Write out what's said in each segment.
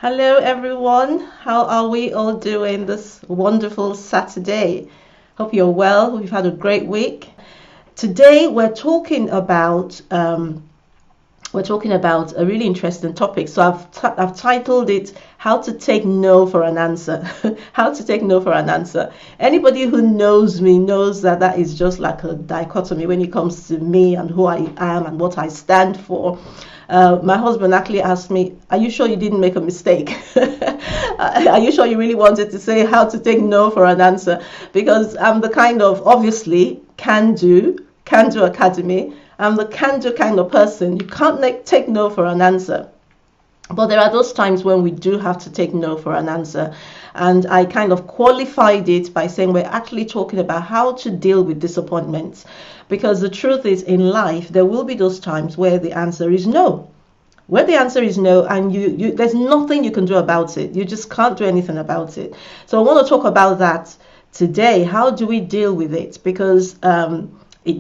Hello, everyone. How are we all doing this wonderful Saturday? Hope you're well. We've had a great week. Today, we're talking about a really interesting topic. So I've titled it "How to Take No for an Answer." How to take no for an answer. Anybody who knows me knows that that is just like a dichotomy when it comes to me and who I am and what I stand for. My husband actually asked me, "Are you sure you didn't make a mistake? Are you sure you really wanted to say how to take no for an answer?" Because I'm the kind of, obviously, can do academy. I'm the can do kind of person. You can't take no for an answer. But there are those times when we do have to take no for an answer. And I kind of qualified it by saying we're actually talking about how to deal with disappointments. Because the truth is, in life, there will be those times where the answer is no. Where the answer is no, and there's nothing you can do about it. You just can't do anything about it. So I want to talk about that today. How do we deal with it? Because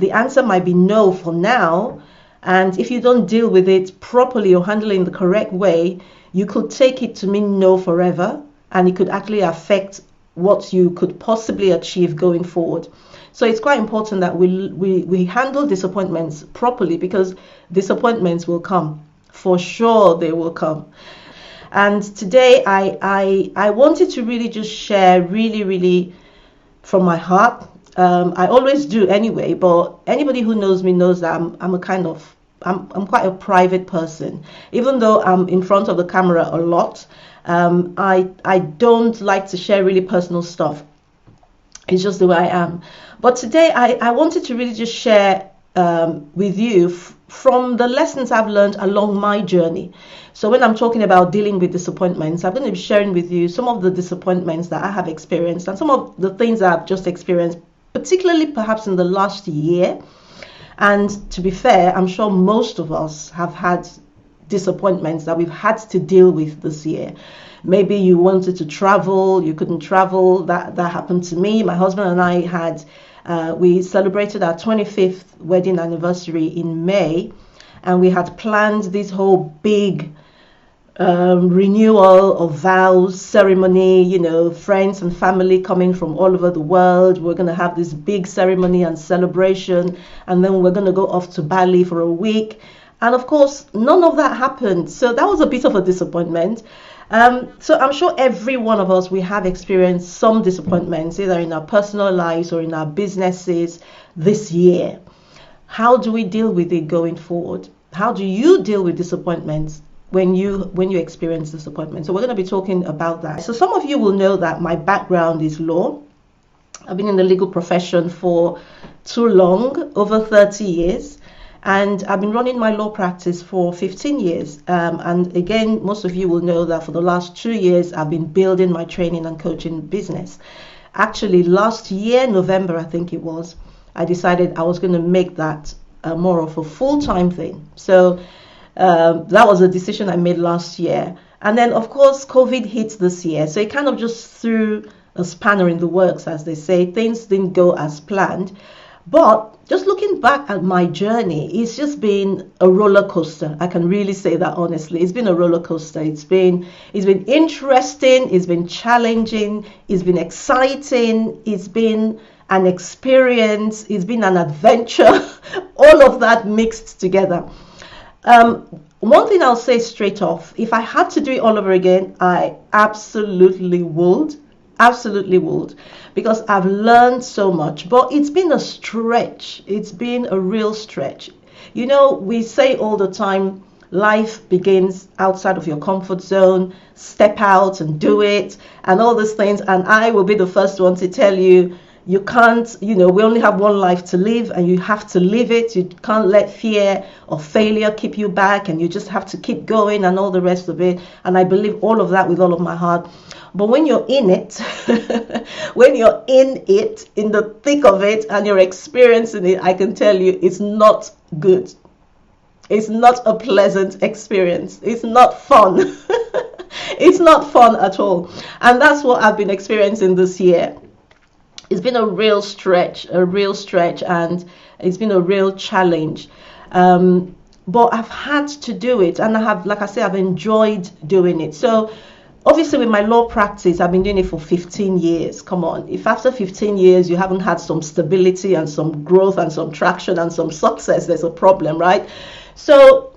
the answer might be no for now. And if you don't deal with it properly or handle it in the correct way, you could take it to mean no forever. And it could actually affect what you could possibly achieve going forward. So it's quite important that we handle disappointments properly, because disappointments will come. For sure they will come. And today I wanted to really just share really from my heart. I always do anyway, but anybody who knows me knows that I'm quite a private person. Even though I'm in front of the camera a lot, I don't like to share really personal stuff. It's just the way I am. But today I wanted to really just share with you from the lessons I've learned along my journey. So when I'm talking about dealing with disappointments, I'm going to be sharing with you some of the disappointments that I have experienced and some of the things that I've just experienced, particularly perhaps in the last year. And to be fair, I'm sure most of us have had disappointments that we've had to deal with this year. Maybe you wanted to travel, you couldn't travel. That happened to me. My husband and I we celebrated our 25th wedding anniversary in May, and we had planned this whole big renewal of vows ceremony, friends and family coming from all over the world. We're going to have this big ceremony and celebration, and then we're going to go off to Bali for a week. And of course, none of that happened. So that was a bit of a disappointment. So I'm sure every one of us, we have experienced some disappointments, either in our personal lives or in our businesses this year. How do we deal with it going forward? How do you deal with disappointments when you experience disappointment? So we're going to be talking about that. So some of you will know that my background is law. I've been in the legal profession for too long, over 30 years. And I've been running my law practice for 15 years. And again, most of you will know that for the last 2 years, I've been building my training and coaching business. Actually, last year, November, I think it was, I decided I was going to make that more of a full-time thing. So that was a decision I made last year. And then, of course, COVID hit this year. So it kind of just threw a spanner in the works, as they say. Things didn't go as planned. But just looking back at my journey, it's just been a roller coaster. I can really say that honestly. It's been a roller coaster. It's been interesting. It's been challenging. It's been exciting. It's been an experience. It's been an adventure. All of that mixed together. One thing I'll say straight off, if I had to do it all over again, I absolutely would. Absolutely would, because I've learned so much. But it's been a stretch. It's been a real stretch. We say all the time, life begins outside of your comfort zone. Step out and do it, and all these things. And I will be the first one to tell you, you can't, we only have one life to live, and you have to live it. You can't let fear or failure keep you back, and you just have to keep going and all the rest of it. And I believe all of that with all of my heart. But when you're in it, in the thick of it, and you're experiencing it, I can tell you it's not good. It's not a pleasant experience. It's not fun. It's not fun at all. And that's what I've been experiencing this year. It's been a real stretch, and it's been a real challenge. but I've had to do it, and I have, like I say, I've enjoyed doing it. So obviously with my law practice, I've been doing it for 15 years. Come on, if after 15 years you haven't had some stability and some growth and some traction and some success, there's a problem, right? So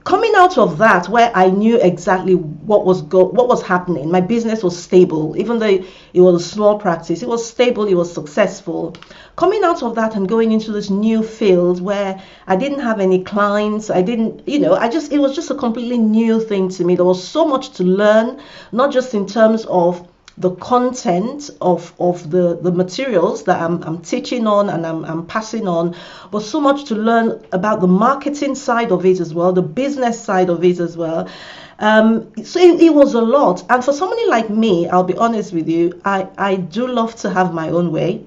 coming out of that, where I knew exactly what was happening, my business was stable. Even though it was a small practice, it was stable, it was successful. Coming out of that and going into this new field where I didn't have any clients, I didn't, it was just a completely new thing to me. There was so much to learn, not just in terms of the content of the materials that I'm teaching on and I'm passing on, but so much to learn about the marketing side of it as well, the business side of it as well. So it was a lot. And for somebody like me, I'll be honest with you, I do love to have my own way.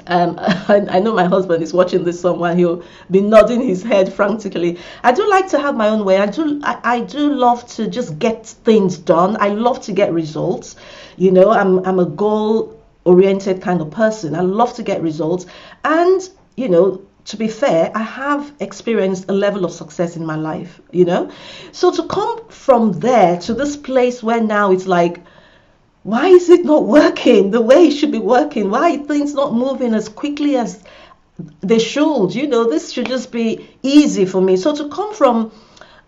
I know my husband is watching this somewhere. He'll be nodding his head frantically. I do like to have my own way. I do love to just get things done. I love to get results. I'm a goal-oriented kind of person. I love to get results. And, to be fair, I have experienced a level of success in my life, So to come from there to this place where now it's like, why is it not working the way it should be working? Why are things not moving as quickly as they should? This should just be easy for me. So to come from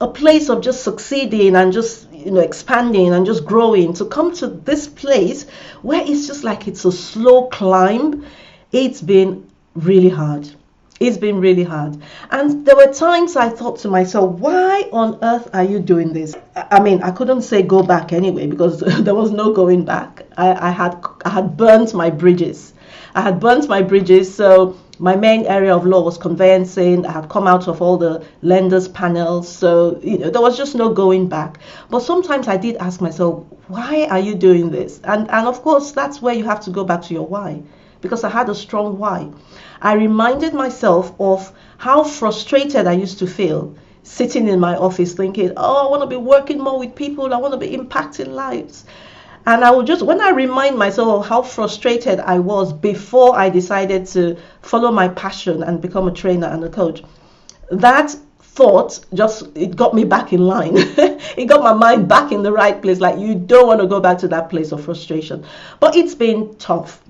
a place of just succeeding and just, expanding and just growing, to come to this place where it's just like it's a slow climb, it's been really hard. It's been really hard. And there were times I thought to myself, why on earth are you doing this? I mean, I couldn't say go back anyway, because there was no going back. I had burnt my bridges. So my main area of law was conveyancing. I had come out of all the lenders panels. So, there was just no going back. But sometimes I did ask myself, why are you doing this? And of course, that's where you have to go back to your why, because I had a strong why. I reminded myself of how frustrated I used to feel sitting in my office thinking, oh, I want to be working more with people. I want to be impacting lives. And I would just, when I remind myself of how frustrated I was before I decided to follow my passion and become a trainer and a coach, that thought it got me back in line. It got my mind back in the right place. Like, you don't want to go back to that place of frustration. But it's been tough.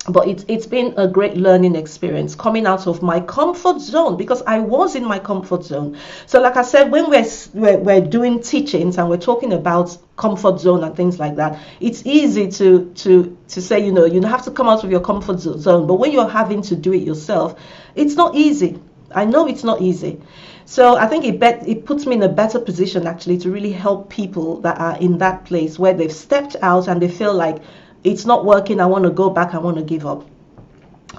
But it's been a great learning experience coming out of my comfort zone, because I was in my comfort zone. So like I said, when we're doing teachings and we're talking about comfort zone and things like that, it's easy to say, you have to come out of your comfort zone. But when you're having to do it yourself, it's not easy. I know it's not easy. So I think it puts me in a better position actually to really help people that are in that place where they've stepped out and they feel like, it's not working, I want to go back, I want to give up.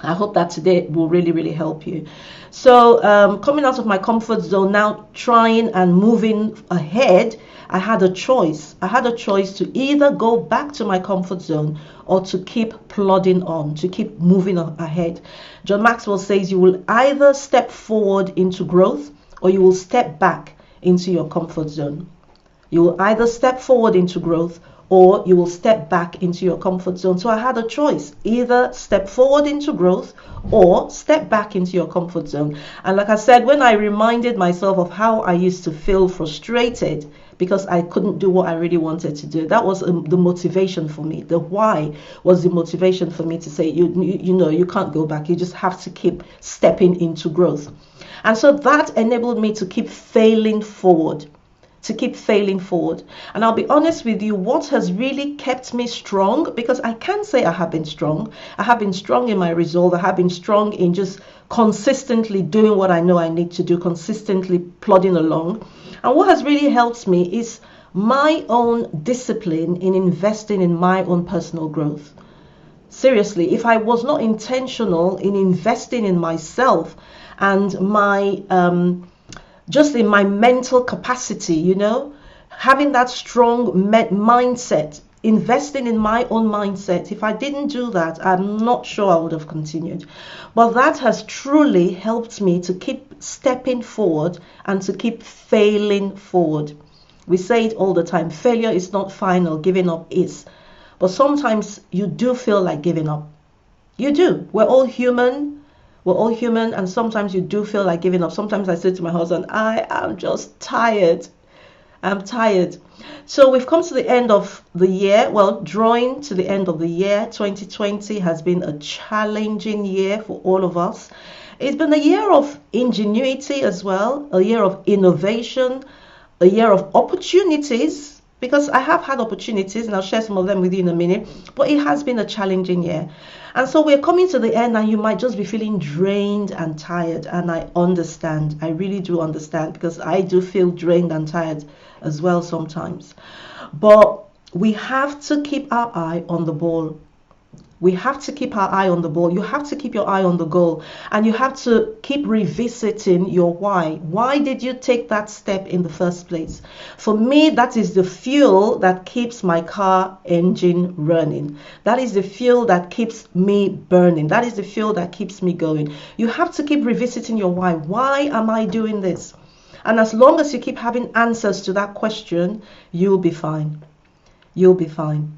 I hope that today will really, really help you. So coming out of my comfort zone, now trying and moving ahead, I had a choice. I had a choice to either go back to my comfort zone or to keep plodding on, to keep moving ahead. John Maxwell says you will either step forward into growth or you will step back into your comfort zone. You will either step forward into growth or you will step back into your comfort zone. So I had a choice, either step forward into growth or step back into your comfort zone. And like I said, when I reminded myself of how I used to feel frustrated because I couldn't do what I really wanted to do, that was the motivation for me. The why was the motivation for me to say, you can't go back. You just have to keep stepping into growth. And so that enabled me to keep failing forward. And I'll be honest with you, what has really kept me strong, because I can say I have been strong. I have been strong in my resolve. I have been strong in just consistently doing what I know I need to do, consistently plodding along. And what has really helped me is my own discipline in investing in my own personal growth. Seriously, if I was not intentional in investing in myself and my just in my mental capacity, having that strong mindset, investing in my own mindset. If I didn't do that, I'm not sure I would have continued. But that has truly helped me to keep stepping forward and to keep failing forward. We say it all the time, failure is not final, giving up is. But sometimes you do feel like giving up. You do. We're all human. We're all human, and sometimes you do feel like giving up. Sometimes I say to my husband, I am just tired. I'm tired. So we've come to the end of the year. Well, drawing to the end of the year. 2020 has been a challenging year for all of us. It's been a year of ingenuity as well, a year of innovation, a year of opportunities, because I have had opportunities and I'll share some of them with you in a minute, but it has been a challenging year. And so we're coming to the end, and you might just be feeling drained and tired. And I understand. I really do understand, because I do feel drained and tired as well sometimes. But we have to keep our eye on the ball. We have to keep our eye on the ball. You have to keep your eye on the goal, and you have to keep revisiting your why. Why did you take that step in the first place? For me, that is the fuel that keeps my car engine running. That is the fuel that keeps me burning. That is the fuel that keeps me going. You have to keep revisiting your why. Why am I doing this? And as long as you keep having answers to that question, you'll be fine. You'll be fine.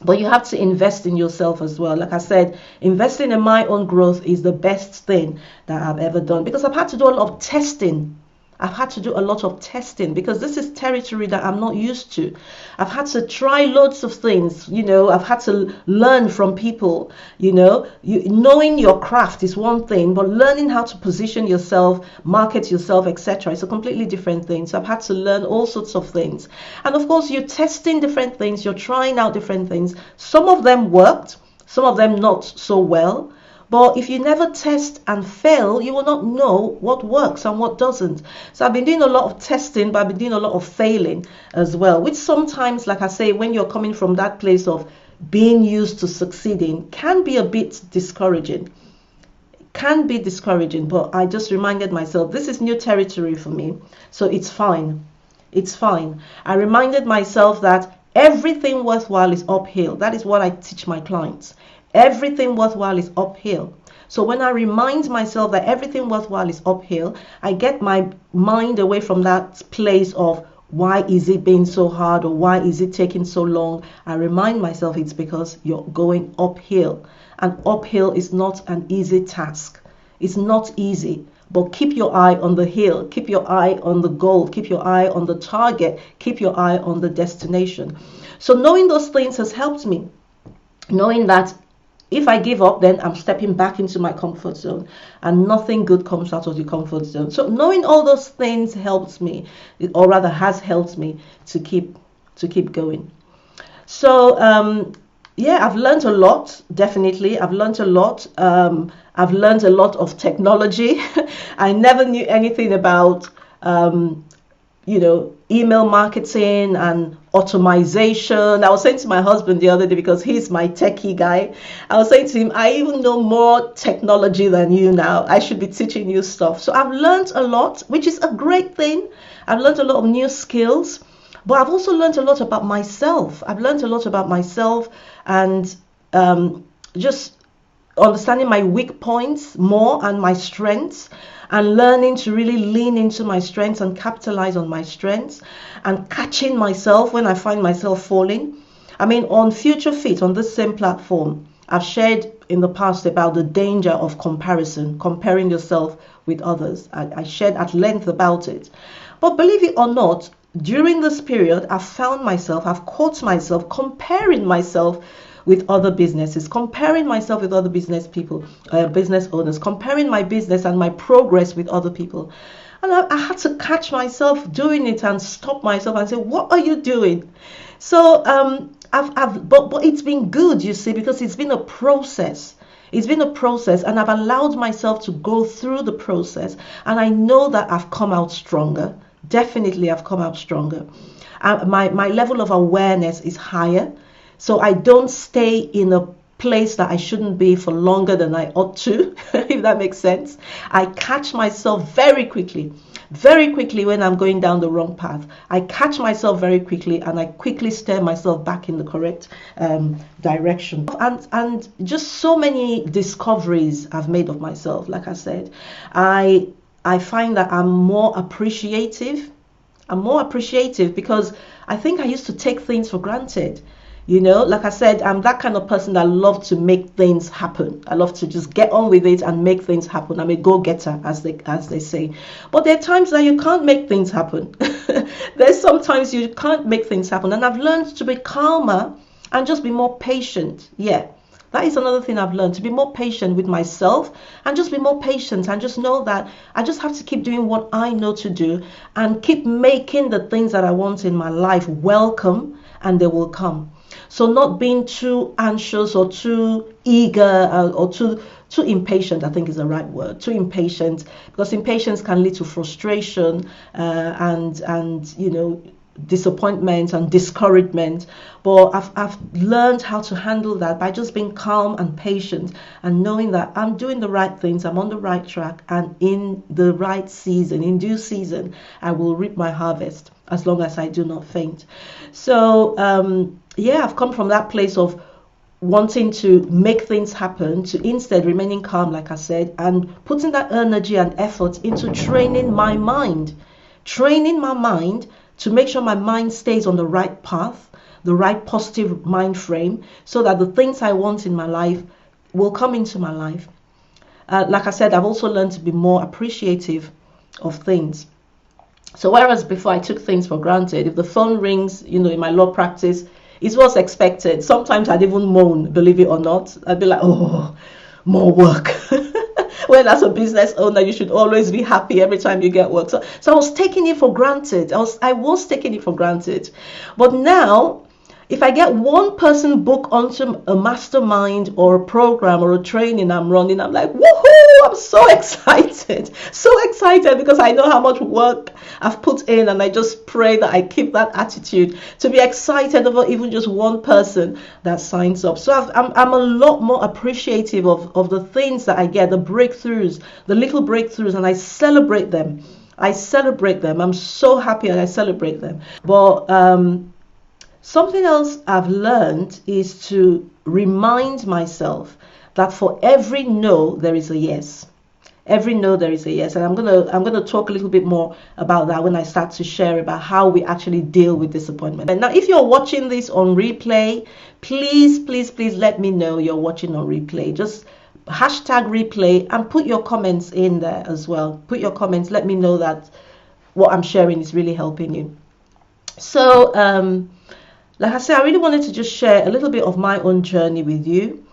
But you have to invest in yourself as well. Like I said, investing in my own growth is the best thing that I've ever done, because I've had to do a lot of testing. I've had to do a lot of testing, because this is territory that I'm not used to. I've had to try loads of things, I've had to learn from people, knowing your craft is one thing, but learning how to position yourself, market yourself, etc. is a completely different thing. So I've had to learn all sorts of things. And of course, you're testing different things, you're trying out different things. Some of them worked, some of them not so well. But if you never test and fail, you will not know what works and what doesn't. So I've been doing a lot of testing, but I've been doing a lot of failing as well, which sometimes, like I say, when you're coming from that place of being used to succeeding, can be a bit discouraging. Can be discouraging, but I just reminded myself, this is new territory for me, so it's fine. It's fine. I reminded myself that everything worthwhile is uphill. That is what I teach my clients. Everything worthwhile is uphill. So when I remind myself that everything worthwhile is uphill, I get my mind away from that place of why is it being so hard, or why is it taking so long. I remind myself it's because you're going uphill, and uphill is not an easy task. It's not easy. But keep your eye on the hill, keep your eye on the goal, keep your eye on the target, keep your eye on the destination. So knowing those things has helped me. Knowing that if I give up, then I'm stepping back into my comfort zone, and nothing good comes out of the comfort zone. So knowing all those things helps me, or rather has helped me to keep going. So I've learned a lot. Definitely, I've learned a lot. I've learned a lot of technology. I never knew anything about email marketing and automation. I was saying to my husband the other day, because he's my techie guy, I was saying to him, I even know more technology than you now. I should be teaching you stuff. So I've learned a lot, which is a great thing. I've learned a lot of new skills, but I've also learned a lot about myself. I've learned a lot about myself, and just understanding my weak points more and my strengths, and learning to really lean into my strengths and capitalize on my strengths, and catching myself when I find myself falling. I mean, on Future Fit, on this same platform, I've shared in the past about the danger of comparison, comparing yourself with others. I shared at length about it. But believe it or not, during this period, I've caught myself comparing myself with other businesses, comparing myself with other business people, business owners, comparing my business and my progress with other people. And I had to catch myself doing it and stop myself and say, what are you doing? So but it's been good, you see, because it's been a process. It's been a process, and I've allowed myself to go through the process, and I know that I've come out stronger. Definitely, I've come out stronger. My level of awareness is higher. So I don't stay in a place that I shouldn't be for longer than I ought to, if that makes sense. I catch myself very quickly when I'm going down the wrong path. I catch myself very quickly, and I quickly steer myself back in the correct direction. And just so many discoveries I've made of myself. Like I said, I find that I'm more appreciative. I'm more appreciative because I think I used to take things for granted. Like I said, I'm that kind of person that love to make things happen. I love to just get on with it and make things happen. I'm a go-getter, as they say. But there are times that you can't make things happen. There's sometimes you can't make things happen. And I've learned to be calmer and just be more patient. Yeah. That is another thing I've learned, to be more patient with myself and just be more patient and just know that I just have to keep doing what I know to do and keep making the things that I want in my life welcome, and they will come. So not being too anxious or too eager or too impatient, I think is the right word. Too impatient, because impatience can lead to frustration and disappointment and discouragement. But I've learned how to handle that by just being calm and patient and knowing that I'm doing the right things, I'm on the right track, and in the right season, in due season, I will reap my harvest as long as I do not faint. So I've come from that place of wanting to make things happen to instead remaining calm, like I said, and putting that energy and effort into training my mind to make sure my mind stays on the right path, the right positive mind frame, so that the things I want in my life will come into my life. Like I said, I've also learned to be more appreciative of things. So whereas before I took things for granted, if the phone rings, in my law practice, it was expected. Sometimes I'd even moan, believe it or not. I'd be like, oh, more work. When as a business owner, you should always be happy every time you get work. So I was taking it for granted. I was taking it for granted. But now, if I get one person book onto a mastermind or a program or a training I'm running, I'm like, woohoo, I'm so excited. So excited, because I know how much work I've put in, and I just pray that I keep that attitude to be excited over even just one person that signs up. So I'm a lot more appreciative of the things that I get, the breakthroughs, the little breakthroughs, and I celebrate them. I'm so happy, and I celebrate them. But something else I've learned is to remind myself that for every no, there is a yes. Every no, there is a yes. And I'm gonna talk a little bit more about that when I start to share about how we actually deal with disappointment. And now, if you're watching this on replay, please let me know you're watching on replay. Just hashtag replay and put your comments in there as well. Put your comments. Let me know that what I'm sharing is really helping you. So, like I said, I really wanted to just share a little bit of my own journey with you.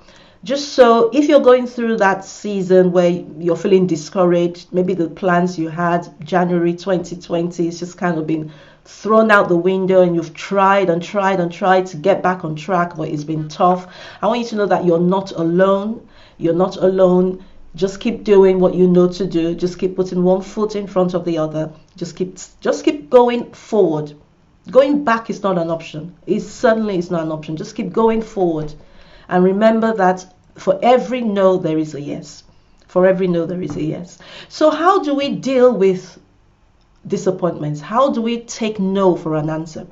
Just so if you're going through that season where you're feeling discouraged, maybe the plans you had January 2020 is just kind of been thrown out the window, and you've tried to get back on track, but it's been tough. I want you to know that you're not alone. You're not alone. Just keep doing what you know to do. Just keep putting one foot in front of the other. Just keep going forward. Going back is not an option. It certainly is not an option. Just keep going forward. And remember that for every no, there is a yes. For every no, there is a yes. So how do we deal with disappointments? How do we take no for an answer?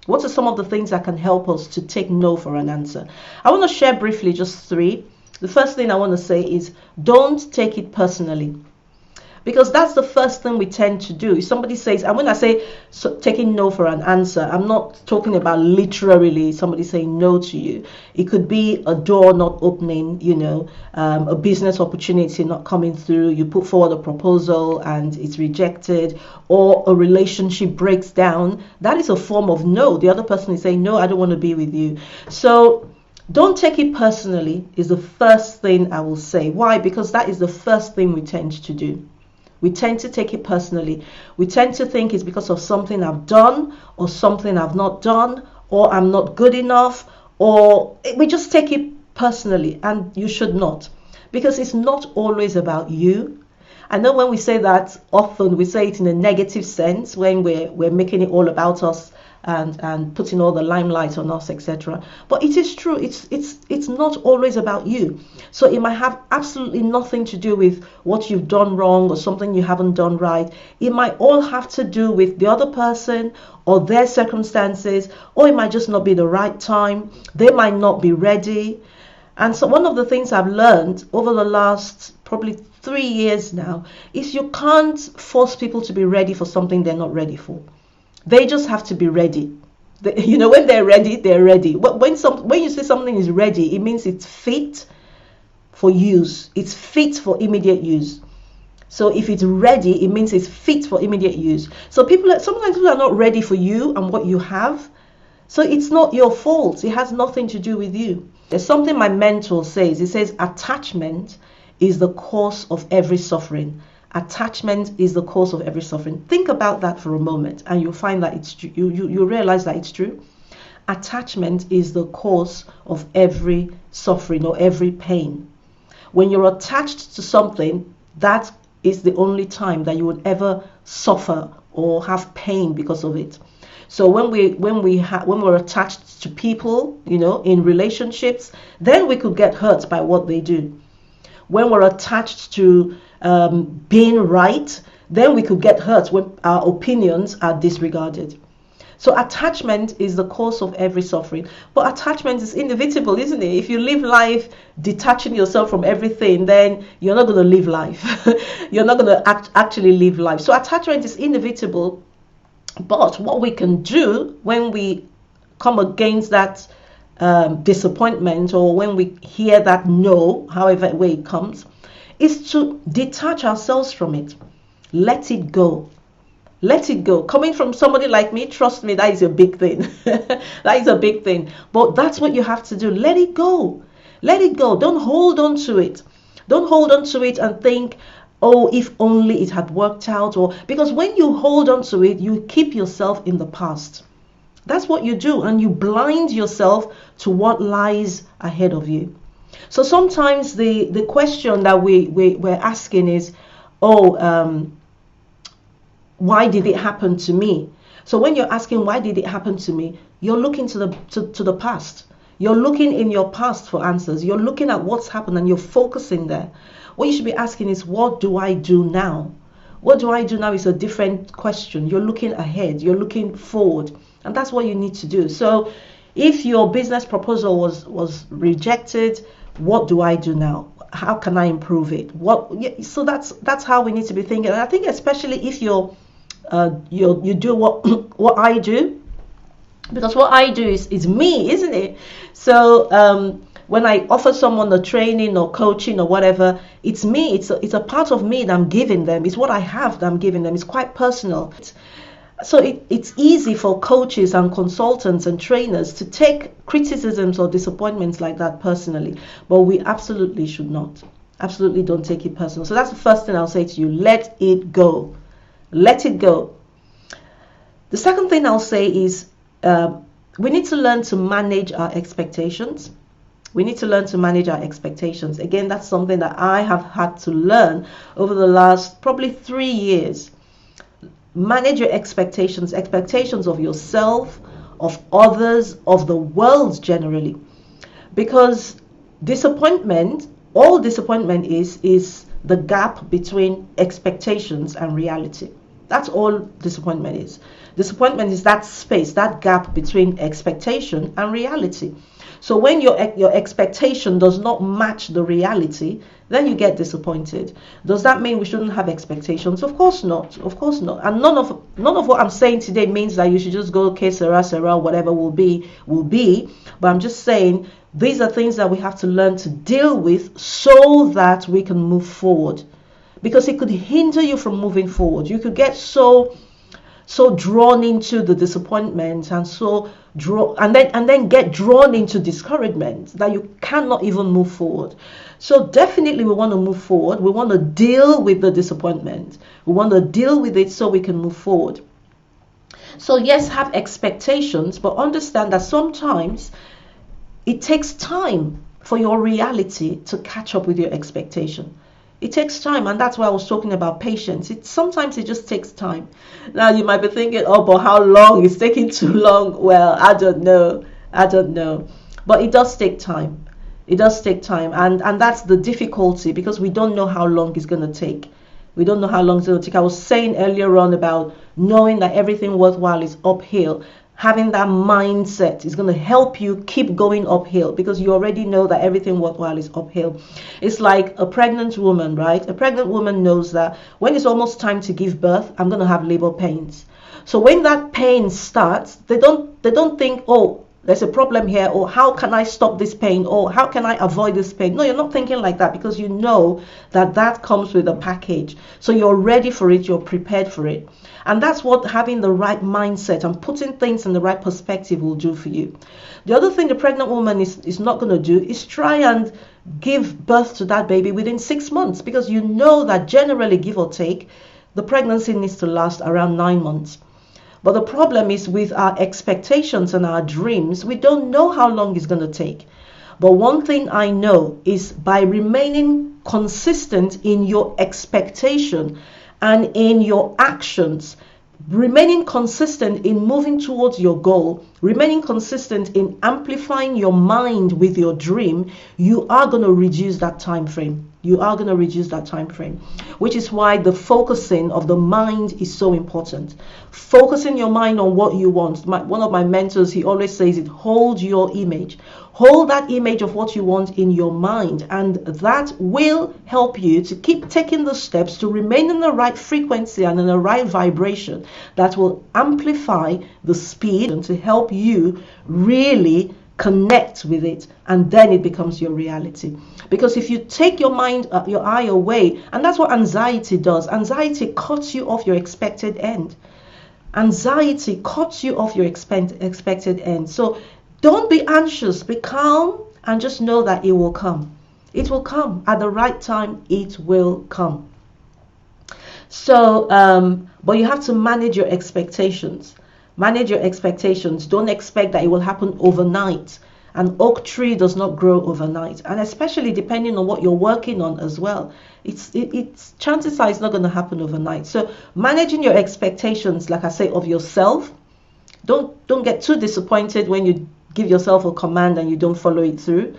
What are some of the things that can help us to take no for an answer? I want to share briefly just 3. The first thing I want to say is, don't take it personally. Because that's the first thing we tend to do. If somebody says, and when I say taking no for an answer, I'm not talking about literally somebody saying no to you. It could be a door not opening, a business opportunity not coming through. You put forward a proposal and it's rejected, or a relationship breaks down. That is a form of no. The other person is saying, no, I don't want to be with you. So don't take it personally is the first thing I will say. Why? Because that is the first thing we tend to do. We tend to take it personally. We tend to think it's because of something I've done or something I've not done, or I'm not good enough, or we just take it personally, and you should not, because it's not always about you. I know when we say that, often we say it in a negative sense when we're making it all about us and putting all the limelight on us, etc. But it is true. It's not always about you. So it might have absolutely nothing to do with what you've done wrong or something you haven't done right. It might all have to do with the other person or their circumstances, or it might just not be the right time. They might not be ready. And so one of the things I've learned over the last probably 3 years now is you can't force people to be ready for something they're not ready for. They just have to be ready. When they're ready, they're ready. When you say something is ready, it means it's fit for use. It's fit for immediate use. So if it's ready, it means it's fit for immediate use. So sometimes people are not ready for you and what you have. So it's not your fault. It has nothing to do with you. There's something my mentor says. He says, attachment is the cause of every suffering. Attachment is the cause of every suffering. Think about that for a moment, and you'll find that it's true. You realize that it's true. Attachment is the cause of every suffering or every pain. When you're attached to something, that is the only time that you would ever suffer or have pain because of it. So when we're attached to people, in relationships, then we could get hurt by what they do. When we're attached to being right, then we could get hurt when our opinions are disregarded. So attachment is the cause of every suffering. But attachment is inevitable, isn't it? If you live life detaching yourself from everything, then you're not going to live life. You're not going to actually live life. So attachment is inevitable. But what we can do when we come against that disappointment, or when we hear that no, however way it comes, is to detach ourselves from it. Let it go. Let it go. Coming from somebody like me, trust me, that is a big thing. That is a big thing. But that's what you have to do. Let it go. Let it go. Don't hold on to it. Don't hold on to it and think, oh, if only it had worked out. Because when you hold on to it, you keep yourself in the past. That's what you do. And you blind yourself to what lies ahead of you. So sometimes the question that we're asking is, why did it happen to me? So when you're asking why did it happen to me, you're looking to the past. You're looking in your past for answers. You're looking at what's happened and you're focusing there. What you should be asking is, what do I do now? What do I do now is a different question. You're looking ahead. You're looking forward. And that's what you need to do. So if your business proposal was rejected, what do I do now? How can I improve it? So that's how we need to be thinking. And I think especially if you do what I do, because what I do is me, isn't it? So when I offer someone a training or coaching or whatever, it's me. It's a part of me that I'm giving them. It's what I have that I'm giving them. It's quite personal. So it's easy for coaches and consultants and trainers to take criticisms or disappointments like that personally. But we absolutely should not. Absolutely don't take it personal. So that's the first thing I'll say to you. Let it go. Let it go. The second thing I'll say is we need to learn to manage our expectations. We need to learn to manage our expectations. Again, that's something that I have had to learn over the last probably 3 years. Manage your expectations of yourself, of others, of the world generally. Because all disappointment is the gap between expectations and reality. That's all disappointment is. Disappointment is that space, that gap between expectation and reality. So when your expectation does not match the reality, then you get disappointed. Does that mean we shouldn't have expectations? Of course not. Of course not. And none of what I'm saying today means that you should just go, okay, Sarah, whatever will be. But I'm just saying these are things that we have to learn to deal with so that we can move forward. Because it could hinder you from moving forward. You could get so drawn into the disappointment and then get drawn into discouragement that you cannot even move forward. So definitely we want to move forward. We want to deal with the disappointment. We want to deal with it so we can move forward. So yes, have expectations, but understand that sometimes it takes time for your reality to catch up with your expectation. It takes time, and that's why I was talking about patience. Sometimes it just takes time. Now you might be thinking, oh, but how long? It's taking too long. Well, I don't know. But it does take time. It does take time, and that's the difficulty, because we don't know how long it's going to take. We don't know how long it's going to take. I was saying earlier on about knowing that everything worthwhile is uphill. Having that mindset is going to help you keep going uphill, because you already know that everything worthwhile is uphill. It's like a pregnant woman, right? A pregnant woman knows that when it's almost time to give birth, I'm going to have labor pains. So when that pain starts, they don't think, oh, there's a problem here, or how can I stop this pain, or how can I avoid this pain. No, you're not thinking like that, because you know that that comes with a package. So you're ready for it, you're prepared for it. And that's what having the right mindset and putting things in the right perspective will do for you. The other thing the pregnant woman is not going to do is try and give birth to that baby within 6 months, because you know that generally, give or take, the pregnancy needs to last around 9 months. But the problem is with our expectations and our dreams, we don't know how long it's going to take. But one thing I know is by remaining consistent in your expectation and in your actions, remaining consistent in moving towards your goal, remaining consistent in amplifying your mind with your dream, you are going to reduce that time frame. You are going to reduce that time frame, which is why the focusing of the mind is so important. Focusing your mind on what you want. One of my mentors, he always says it, hold your image. Hold that image of what you want in your mind, and that will help you to keep taking the steps to remain in the right frequency and in the right vibration that will amplify the speed and to help you really connect with it, and then it becomes your reality. Because if you take your mind, your eye away, and that's what anxiety does. Anxiety cuts you off your expected end. Anxiety cuts you off your expected end. So don't be anxious, be calm, and just know that it will come. It will come at the right time. It will come. So, but you have to manage your expectations. Manage your expectations. Don't expect that it will happen overnight. An oak tree does not grow overnight, and especially depending on what you're working on as well. It's chances are it's not going to happen overnight. So managing your expectations, like I say, of yourself. Don't get too disappointed when you give yourself a command and you don't follow it through.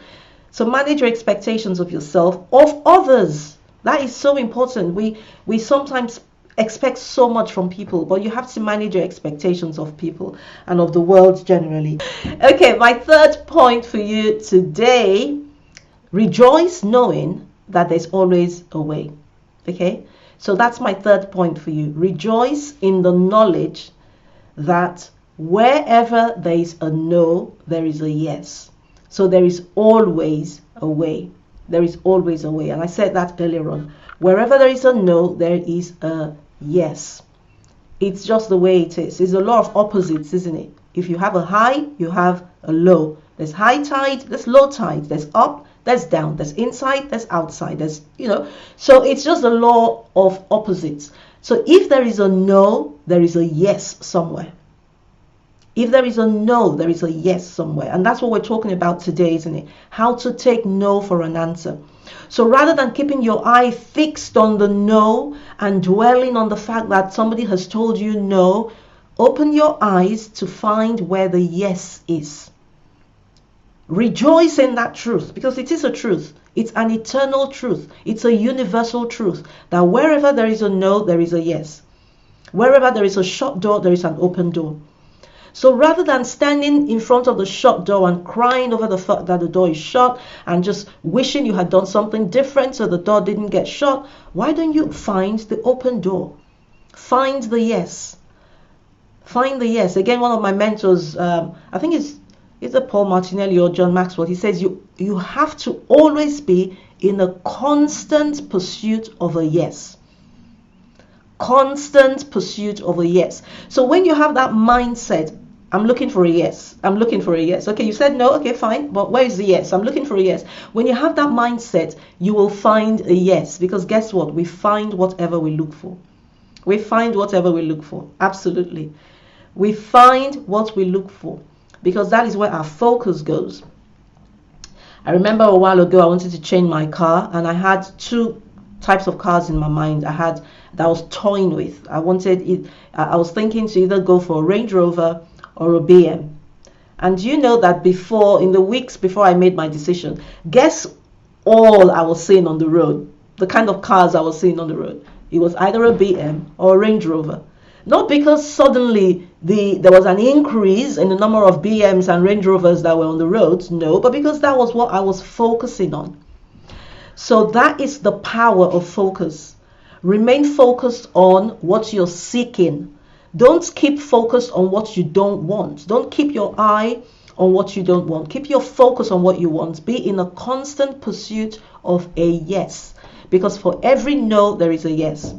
So manage your expectations of yourself, of others. That is so important. We sometimes expect so much from people, but you have to manage your expectations of people and of the world generally. Okay, my third point for you today: rejoice knowing that there's always a way. Okay, so that's my third point for you. Rejoice in the knowledge that wherever there is a no, there is a yes. So there is always a way. There is always a way. And I said that earlier on. Wherever there is a no, there is a yes. It's just the way it is. It's a law of opposites, isn't it? If you have a high, you have a low. There's high tide, there's low tide. There's up, there's down. There's inside, there's outside. There's, so it's just a law of opposites. So if there is a no, there is a yes somewhere. If there is a no, there is a yes somewhere. And that's what we're talking about today, isn't it? How to take no for an answer. So rather than keeping your eye fixed on the no and dwelling on the fact that somebody has told you no, open your eyes to find where the yes is. Rejoice in that truth, because it is a truth. It's an eternal truth. It's a universal truth that wherever there is a no, there is a yes. Wherever there is a shut door, there is an open door. So rather than standing in front of the shut door and crying over the fact that the door is shut and just wishing you had done something different so the door didn't get shut, why don't you find the open door? Find the yes. Find the yes. Again, one of my mentors, I think it's either Paul Martinelli or John Maxwell, he says you have to always be in a constant pursuit of a yes. Constant pursuit of a yes. So when you have that mindset, I'm looking for a yes. I'm looking for a yes. Okay, you said no. Okay, fine. But where is the yes? I'm looking for a yes. When you have that mindset, you will find a yes. Because guess what? We find whatever we look for. We find whatever we look for. Absolutely. We find what we look for. Because that is where our focus goes. I remember a while ago, I wanted to change my car. And I had two types of cars in my mind. That I was toying with. I was thinking to either go for a Range Rover or a BM. And you know that in the weeks before I made my decision, guess all I was seeing on the road, the kind of cars I was seeing on the road. It was either a BM or a Range Rover. Not because suddenly there was an increase in the number of BMs and Range Rovers that were on the roads, no, but because that was what I was focusing on. So that is the power of focus. Remain focused on what you're seeking. Don't keep focused on what you don't want. Don't keep your eye on what you don't want. Keep your focus on what you want. Be in a constant pursuit of a yes, because for every no there is a yes.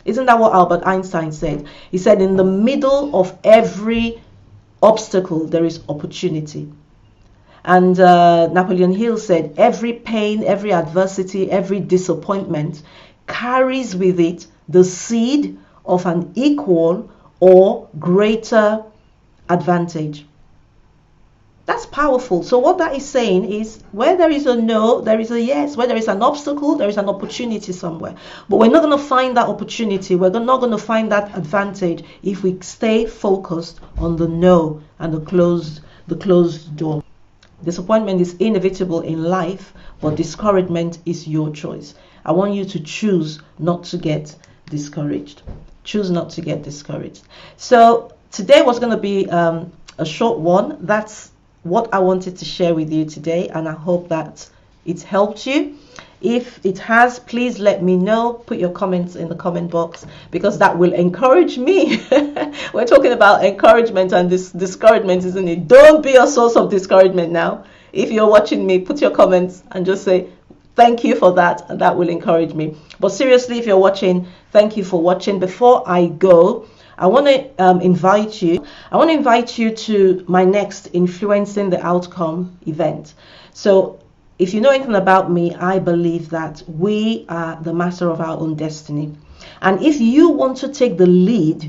Isn't that what Albert Einstein said? He said, in the middle of every obstacle there is opportunity. And Napoleon Hill said, every pain, every adversity, every disappointment carries with it the seed of an equal or greater advantage. That's powerful. So what that is saying is, where there is a no, there is a yes. Where there is an obstacle, there is an opportunity somewhere. But we're not going to find that opportunity. We're not going to find that advantage if we stay focused on the no and the closed door. Disappointment is inevitable in life, but discouragement is your choice. I want you to choose not to get discouraged. Choose not to get discouraged. So today was going to be a short one. That's what I wanted to share with you today, and I hope that it's helped you. If it has, please let me know. Put your comments in the comment box, because that will encourage me. We're talking about encouragement and this discouragement, isn't it? Don't be a source of discouragement now. If you're watching me, put your comments and just say thank you for that, and that will encourage me. But seriously, if you're watching, thank you for watching. Before I go, I want to invite you to my next Influencing the Outcome event. So if you know anything about me, I believe that we are the master of our own destiny. And if you want to take the lead,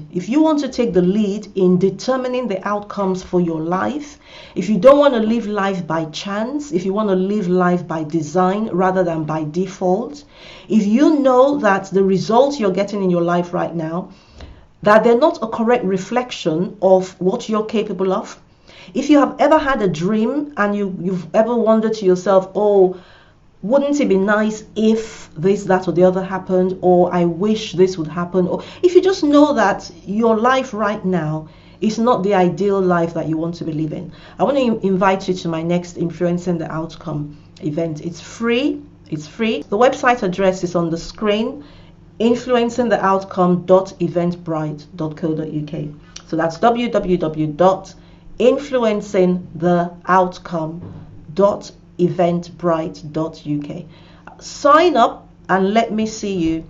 in determining the outcomes for your life, if you don't want to live life by chance, if you want to live life by design rather than by default, if you know that the results you're getting in your life right now, that they're not a correct reflection of what you're capable of. If you have ever had a dream and you've ever wondered to yourself, oh, wouldn't it be nice if this, that, or the other happened, or I wish this would happen, or if you just know that your life right now is not the ideal life that you want to be living, I want to invite you to my next Influencing the Outcome event. It's free. The website address is on the screen, influencingtheoutcome.eventbrite.co.uk. So that's www.influencingtheoutcome.eventbrite.uk. Sign up and let me see you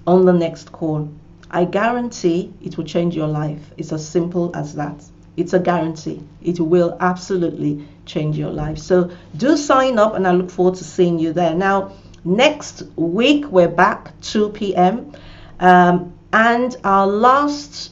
on the next call. I guarantee it will change your life. It's as simple as that. It's a guarantee. It will absolutely change your life. So do sign up, and I look forward to seeing you there. Now, next week we're back 2 p.m. And our last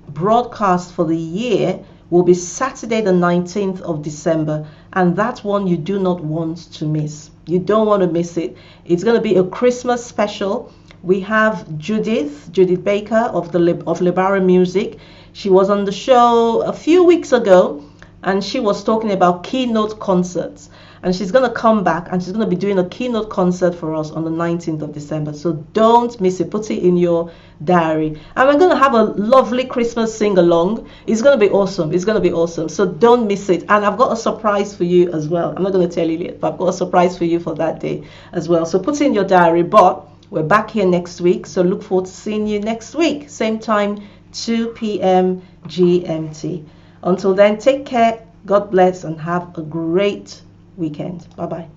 broadcast for the year will be Saturday the 19th of December, and that one you do not want to miss. You don't want to miss it. It's going to be a Christmas special. We have Judith Baker of Libara Music. She was on the show a few weeks ago, and she was talking about keynote concerts. And she's going to come back, and she's going to be doing a keynote concert for us on the 19th of December. So don't miss it. Put it in your diary. And we're going to have a lovely Christmas sing-along. It's going to be awesome. So don't miss it. And I've got a surprise for you as well. I'm not going to tell you yet, but I've got a surprise for you for that day as well. So put it in your diary. But we're back here next week. So look forward to seeing you next week. Same time, 2 p.m. GMT. Until then, take care. God bless, and have a great weekend. Bye-bye.